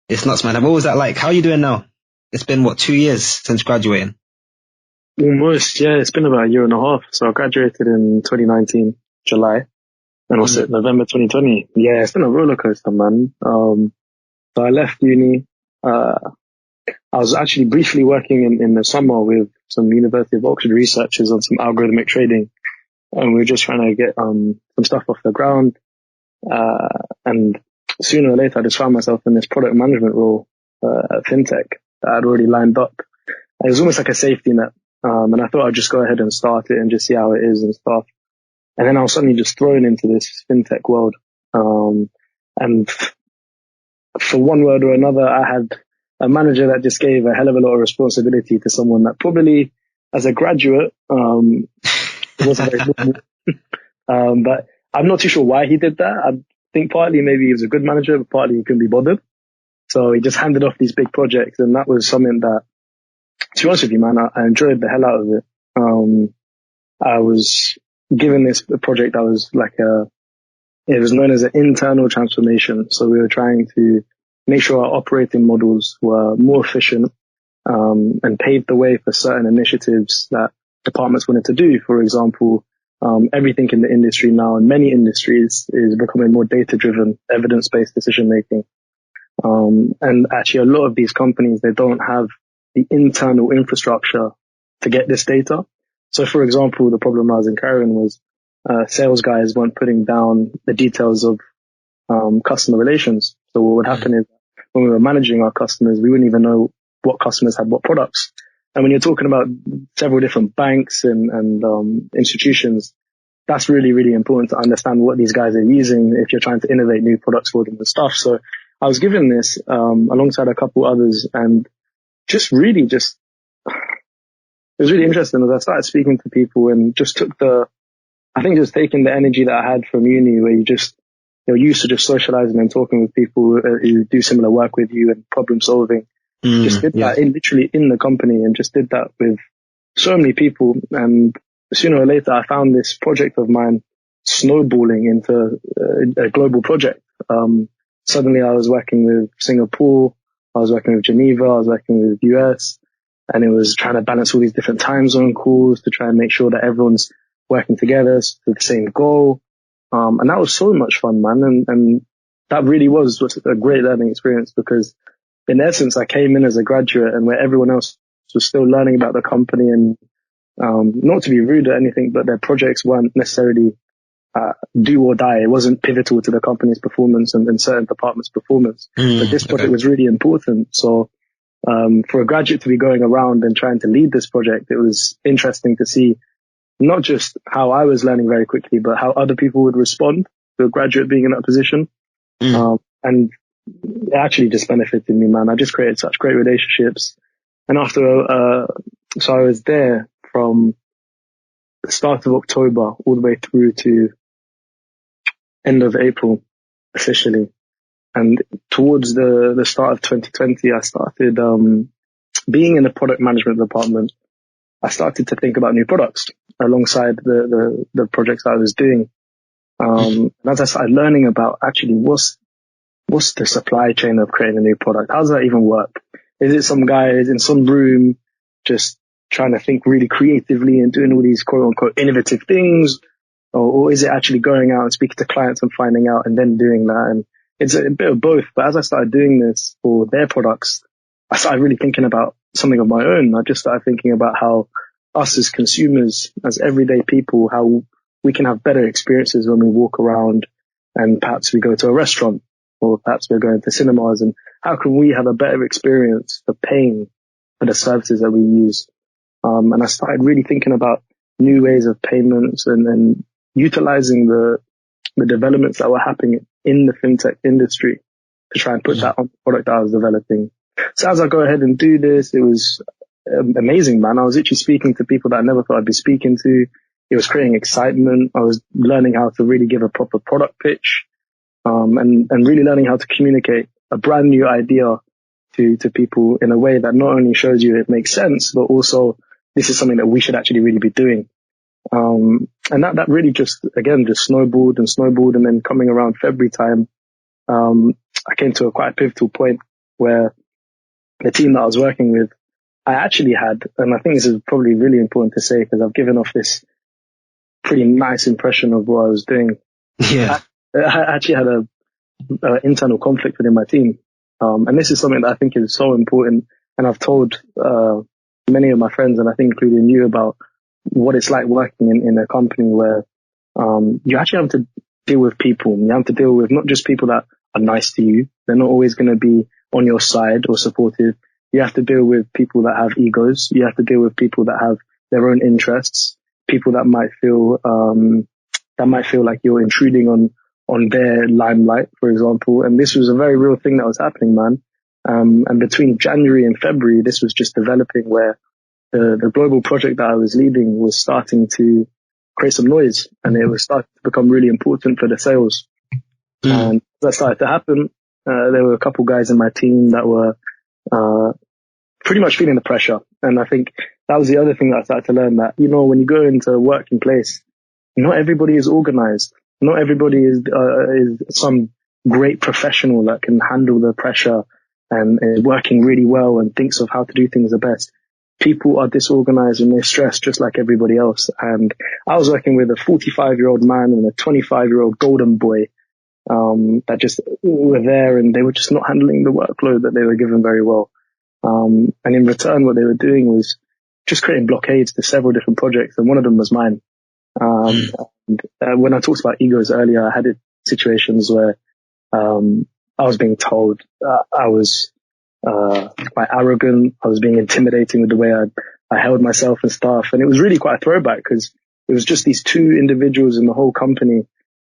It's nuts, man. What was that like? How are you doing now? It's been, what, 2 years since graduating? Almost, yeah. It's been about a year and a half. So I graduated in 2019, July. And what's it, November 2020? Yeah, it's been a roller coaster, man. So I left uni. I was actually briefly working in the summer with some University of Oxford researchers on some algorithmic trading. And we were just trying to get some stuff off the ground. And sooner or later, I just found myself in this product management role at FinTech that I'd already lined up. It was almost like a safety net. And I thought I'd just go ahead and start it and just see how it is and stuff. And then I was suddenly just thrown into this FinTech world. And for one word or another, I had a manager that just gave a hell of a lot of responsibility to someone that probably, as a graduate, wasn't very normal. But I'm not too sure why he did that. I think partly maybe he was a good manager, but partly he couldn't be bothered. So he just handed off these big projects, and that was something that, to be honest with you, man, I enjoyed the hell out of it. I was given this project that was it was known as an internal transformation. So we were trying to make sure our operating models were more efficient, and paved the way for certain initiatives that departments wanted to do. For example, everything in the industry now, in many industries, is becoming more data-driven, evidence-based decision-making. And actually a lot of these companies, they don't have the internal infrastructure to get this data. So for example, the problem I was encountering was sales guys weren't putting down the details of customer relations. So what would happen is when we were managing our customers, we wouldn't even know what customers had what products. And when you're talking about several different banks and institutions, that's really, really important to understand what these guys are using if you're trying to innovate new products for them and stuff. So I was given this alongside a couple others, and it was really interesting as I started speaking to people and just took just taking the energy that I had from uni, where you're used to just socializing and talking with people who do similar work with you and problem solving. Just did that literally in the company, and just did that with so many people. And sooner or later, I found this project of mine snowballing into a global project. Suddenly I was working with Singapore, I was working with Geneva, I was working with US, and it was trying to balance all these different time zone calls to try and make sure that everyone's working together to the same goal. And that was so much fun, man. And that really was a great learning experience, because in essence, I came in as a graduate, and where everyone else was still learning about the company, and not to be rude or anything, but their projects weren't necessarily do or die. It wasn't pivotal to the company's performance and certain departments' performance. But this project was really important. So for a graduate to be going around and trying to lead this project, it was interesting to see not just how I was learning very quickly, but how other people would respond to a graduate being in that position. And it actually just benefited me, man. I just created such great relationships. And so I was there from the start of October all the way through to end of April officially. And towards the start of 2020, I started being in the product management department. I started to think about new products alongside the projects I was doing. And as I started learning about actually what's the supply chain of creating a new product? How does that even work? Is it some guys in some room just trying to think really creatively and doing all these quote unquote innovative things? Or is it actually going out and speaking to clients and finding out and then doing that? And it's a bit of both. But as I started doing this for their products, I started really thinking about something of my own. I just started thinking about how us as consumers, as everyday people, how we can have better experiences when we walk around and perhaps we go to a restaurant, or perhaps we're going to cinemas, and how can we have a better experience for paying for the services that we use? And I started really thinking about new ways of payments and utilizing the developments that were happening in the fintech industry to try and put that on the product that I was developing. So as I go ahead and do this, it was amazing, man. I was literally speaking to people that I never thought I'd be speaking to. It was creating excitement. I was learning how to really give a proper product pitch. And really learning how to communicate a brand new idea to people in a way that not only shows you it makes sense, but also this is something that we should actually really be doing. And that really just snowballed. And then coming around February time, I came to a quite pivotal point where the team that I was working with, I actually had, and I think this is probably really important to say because I've given off this pretty nice impression of what I was doing. Yeah. I actually had a internal conflict within my team. And this is something that I think is so important. And I've told many of my friends, and I think including you, about what it's like working in a company where you actually have to deal with people. You have to deal with not just people that are nice to you. They're not always going to be on your side or supportive. You have to deal with people that have egos. You have to deal with people that have their own interests, people that might feel like you're intruding on their limelight, for example. And this was a very real thing that was happening, man. And between January and February, this was just developing where the global project that I was leading was starting to create some noise, and it was starting to become really important for the sales. And that started to happen. There were a couple guys in my team that were pretty much feeling the pressure. And I think that was the other thing that I started to learn, that, you know, when you go into a working place, not everybody is organized. Not everybody is some great professional that can handle the pressure and is working really well and thinks of how to do things the best. People are disorganized and they're stressed just like everybody else. And I was working with a 45-year-old man and a 25-year-old golden boy that just were there, and they were just not handling the workload that they were given very well. And in return, what they were doing was just creating blockades to several different projects, and one of them was mine. And when I talked about egos earlier, I had situations where I was being told I was quite arrogant. I was being intimidating with the way I held myself and stuff. And it was really quite a throwback because it was just these two individuals in the whole company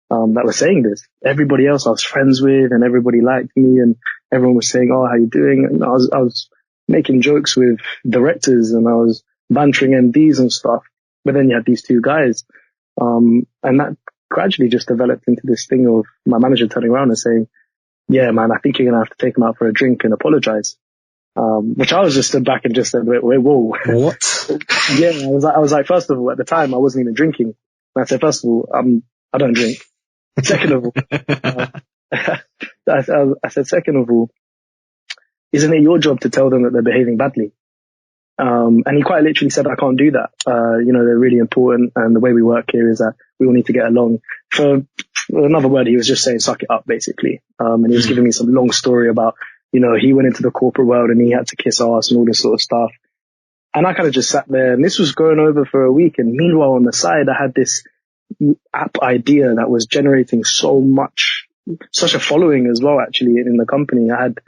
that were saying this. Everybody else I was friends with and everybody liked me, and everyone was saying, "Oh, how you doing?" And I was making jokes with directors and I was bantering MDs and stuff. But then you had these two guys. And that gradually just developed into this thing of my manager turning around and saying, "Yeah, man, I think you're going to have to take him out for a drink and apologize." Which I was just stood back and just said, wait, whoa. What? Yeah, I was like, first of all, at the time, I wasn't even drinking. And I said, first of all, I don't drink. Second of all, I said, second of all, isn't it your job to tell them that they're behaving badly? And he quite literally said, "I can't do that. You know, they're really important. And the way we work here is that we all need to get along." For another word, he was just saying, "Suck it up," basically. And he was giving me some long story about, you know, he went into the corporate world and he had to kiss ass and all this sort of stuff. And I kind of just sat there, and this was going over for a week. And meanwhile, on the side, I had this app idea that was generating such a following as well, actually, in the company. I had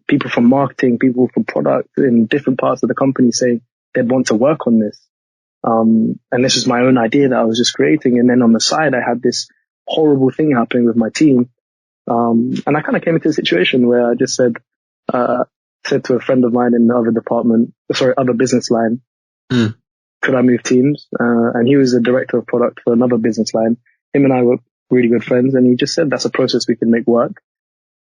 people from marketing, people from product in different parts of the company saying they'd want to work on this. And this was my own idea that I was just creating. And then on the side, I had this horrible thing happening with my team. And I kind of came into a situation where I just said to a friend of mine in the other business line, could I move teams? And he was the director of product for another business line. Him and I were really good friends. And he just said, that's a process we can make work.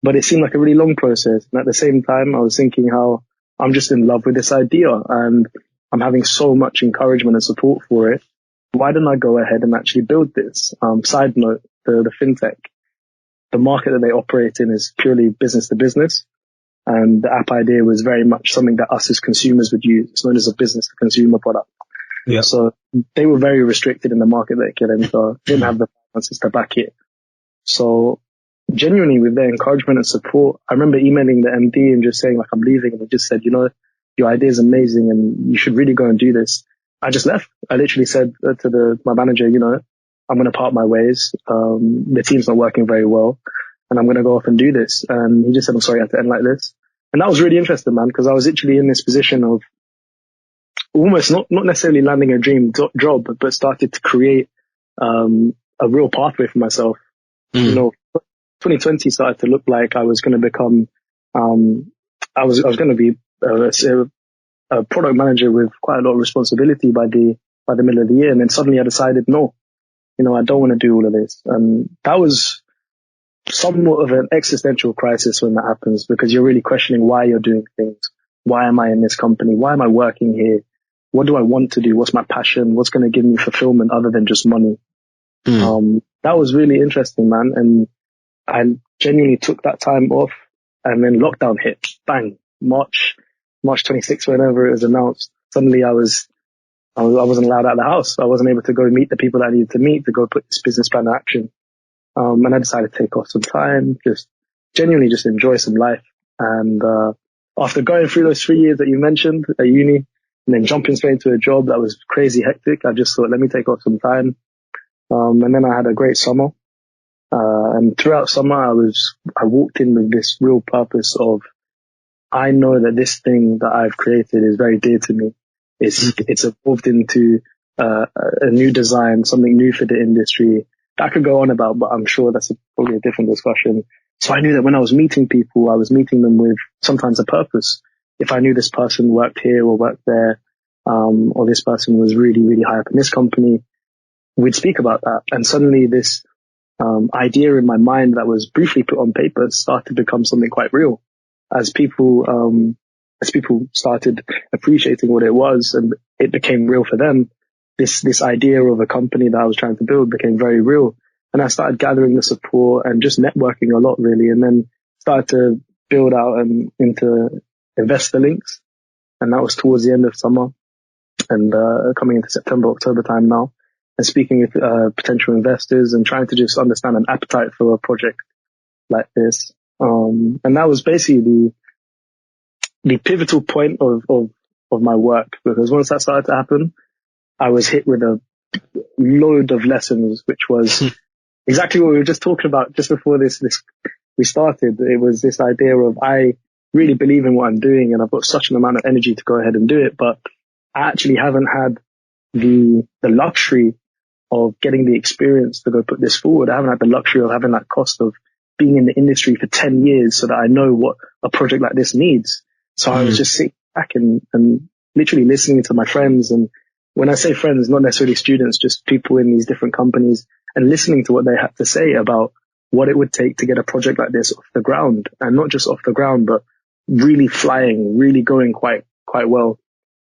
But it seemed like a really long process. And at the same time, I was thinking how I'm just in love with this idea and I'm having so much encouragement and support for it. Why don't I go ahead and actually build this? Side note, the fintech, the market that they operate in is purely business to business. And the app idea was very much something that us as consumers would use. It's known as a business to consumer product. Yeah. So they were very restricted in the market they could enter, didn't have the finances to back it. So genuinely, with their encouragement and support, I remember emailing the MD and just saying, like, I'm leaving. And they just said, you know, your idea is amazing and you should really go and do this. I just left. I literally said to my manager, you know, I'm going to part my ways. The team's not working very well and I'm going to go off and do this. And he just said, I'm sorry, I had to end like this. And that was really interesting, man, because I was literally in this position of almost not necessarily landing a dream job, but started to create a real pathway for myself. You know, 2020 started to look like I was going to become, I was going to be a product manager with quite a lot of responsibility by the middle of the year. And then suddenly I decided, no, you know, I don't want to do all of this. And that was somewhat of an existential crisis when that happens, because you're really questioning why you're doing things. Why am I in this company? Why am I working here? What do I want to do? What's my passion? What's going to give me fulfillment other than just money? That was really interesting, man. And I genuinely took that time off. And then lockdown hit, bang, March 26th, whenever it was announced. Suddenly I wasn't allowed out of the house. I wasn't able to go meet the people that I needed to meet to go put this business plan in action. And I decided to take off some time, just genuinely just enjoy some life. And, after going through those 3 years that you mentioned at uni and then jumping straight into a job that was crazy hectic, I just thought, let me take off some time. And then I had a great summer. And throughout summer, I walked in with this real purpose of, I know that this thing that I've created is very dear to me. It's evolved into, a new design, something new for the industry that I could go on about, but I'm sure that's probably a different discussion. So I knew that when I was meeting people, I was meeting them with sometimes a purpose. If I knew this person worked here or worked there, or this person was really, really high up in this company, we'd speak about that. And suddenly this idea in my mind that was briefly put on paper started to become something quite real as people started appreciating what it was and it became real for them. This idea of a company that I was trying to build became very real. And I started gathering the support and just networking a lot, really. And then started to build out into investor links. And that was towards the end of summer and coming into September, October time now. And speaking with potential investors and trying to just understand an appetite for a project like this. And that was basically the pivotal point of my work, because once that started to happen, I was hit with a load of lessons, which was exactly what we were just talking about just before this we started. It was this idea of, I really believe in what I'm doing and I've got such an amount of energy to go ahead and do it, but I actually haven't had the luxury of getting the experience to go put this forward. I haven't had the luxury of having that cost of being in the industry for 10 years so that I know what a project like this needs. So I was just sitting back and literally listening to my friends. And when I say friends, not necessarily students, just people in these different companies, and listening to what they had to say about what it would take to get a project like this off the ground, and not just off the ground, but really flying, really going quite well.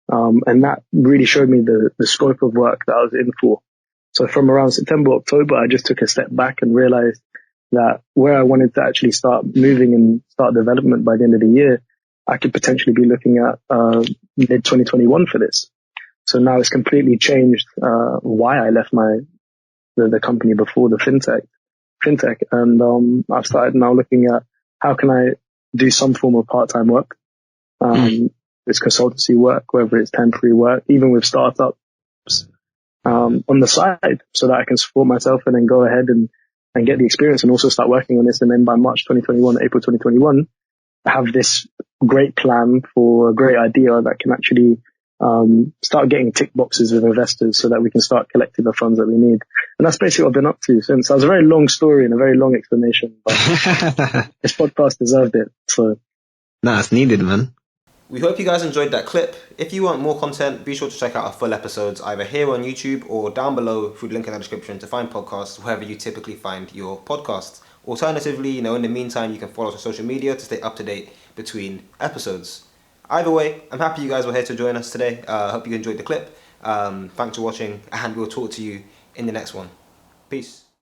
And that really showed me the scope of work that I was in for. So from around September, October, I just took a step back and realized that where I wanted to actually start moving and start development by the end of the year, I could potentially be looking at mid 2021 for this. So now it's completely changed why I left the company before, the fintech. And I've started now looking at how can I do some form of part-time work. It's consultancy work, whether it's temporary work, even with startups, on the side, so that I can support myself and then go ahead and get the experience and also start working on this. And then by March 2021, April 2021, I have this great plan for a great idea that can actually start getting tick boxes with investors so that we can start collecting the funds that we need. And that's basically what I've been up to since. That was a very long story and a very long explanation, but this podcast deserved it. So, Nah, it's needed, man. We hope you guys enjoyed that clip. If you want more content, be sure to check out our full episodes either here on YouTube or down below through the link in the description to find podcasts wherever you typically find your podcasts. Alternatively, in the meantime, you can follow us on social media to stay up to date between episodes. Either way, I'm happy you guys were here to join us today. I hope you enjoyed the clip. Thanks for watching, and we'll talk to you in the next one. Peace.